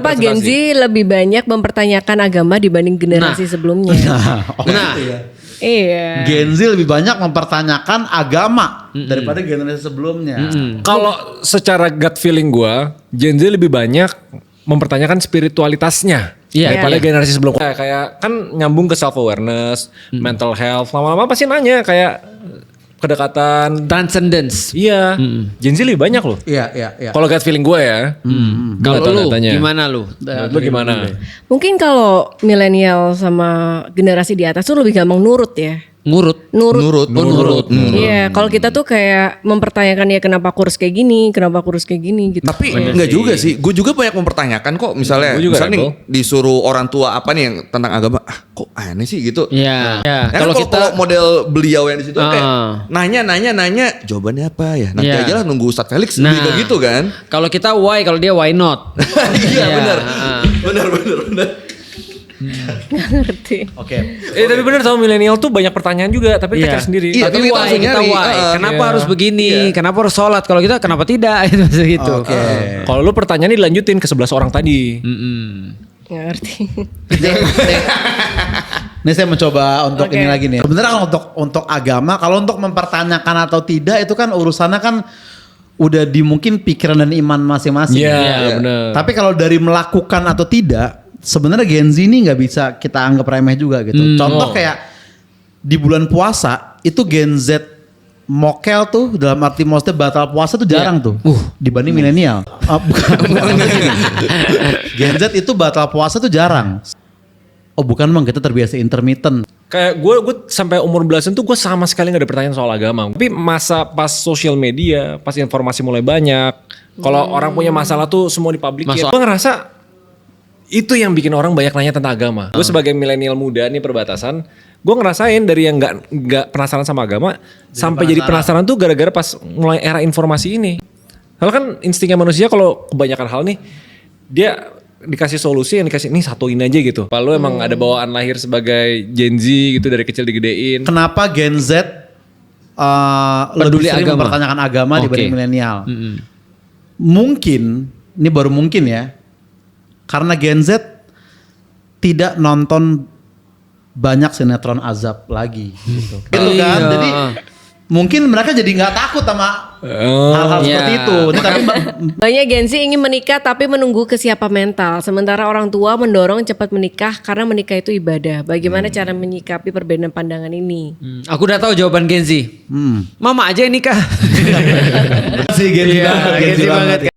Kenapa Gen Z lebih banyak mempertanyakan agama dibanding generasi sebelumnya? Iya. Gen Z lebih banyak mempertanyakan agama daripada generasi sebelumnya. Kalau secara gut feeling gue, Gen Z lebih banyak mempertanyakan spiritualitasnya daripada generasi sebelumnya. Kayak kan nyambung ke self awareness, mental health. Lama-lama pasti nanya kayak kedekatan, transcendence. Iya, Gen Z lebih banyak loh. Iya. Kalau gut feeling gue ya. Kalau lu datanya. gimana lu? Lu gimana? Mungkin kalau milenial sama generasi di atas tuh lebih gampang nurut ya. Nurut. Iya, kalau kita tuh kayak mempertanyakan ya kenapa kurus kayak gini gitu. Tapi enggak juga sih. Gue juga banyak mempertanyakan kok. Misalnya nih, disuruh orang tua apa nih yang tentang agama. Kok aneh sih gitu. Iya. Nah, kalau model beliau yang di situ kayak nanya. Jawabannya apa ya? Nanti aja lah nunggu Ustadz Felix lebih ke gitu kan. Kalau kita why, kalau dia why not. Iya benar. Nggak ngerti. Oke. Tapi bener tau milenial tuh banyak pertanyaan juga, tapi kita cari sendiri. Iya, Tapi kita why, langsung kita nyari. why. Kenapa harus begini? Kenapa harus sholat? Kalau kita kenapa tidak? Itu gitu. Oke. Kalau lu pertanyaan dilanjutin ke 11 orang tadi. Nggak ngerti. Ini saya mencoba untuk ini lagi nih. Sebenarnya kalau untuk agama, kalau untuk mempertanyakan atau tidak itu kan urusannya kan udah di mungkin pikiran dan iman masing-masing. Iya, benar. Tapi kalau dari melakukan atau tidak, sebenarnya Gen Z ini nggak bisa kita anggap remeh juga gitu. Contoh kayak di bulan puasa itu Gen Z mokel tuh dalam arti maksudnya batal puasa tuh jarang tuh dibanding milenial. Bukan. Gen Z itu batal puasa tuh jarang. Oh bukan bang, kita terbiasa intermittent. Kayak gue sampai umur belasan tuh gue sama sekali gak ada pertanyaan soal agama. Tapi masa pas sosial media, pas informasi mulai banyak, kalau orang punya masalah tuh semua dipublikin. Gue ngerasa itu yang bikin orang banyak nanya tentang agama. Gue sebagai milenial muda nih perbatasan, gue ngerasain dari yang nggak penasaran sama agama sampai jadi penasaran tuh gara-gara pas mulai era informasi ini. Kalau kan instingnya manusia kalau kebanyakan hal nih dia dikasih solusi yang dikasih ini satuin aja gitu. Lalu emang ada bawaan lahir sebagai Gen Z gitu dari kecil digedein. Kenapa Gen Z lebih sering mempertanyakan agama dibanding milenial? Mungkin, ini baru mungkin ya, karena Gen Z tidak nonton banyak sinetron azab lagi gitu. Gitu kan? Jadi mungkin mereka jadi nggak takut sama hal-hal seperti itu. Tapi Banyak Gen Z ingin menikah tapi menunggu kesiapan mental. Sementara orang tua mendorong cepat menikah karena menikah itu ibadah. Bagaimana cara menyikapi perbedaan pandangan ini? Aku udah tahu jawaban Gen Z. Mama aja yang nikah. si Gen Z banget.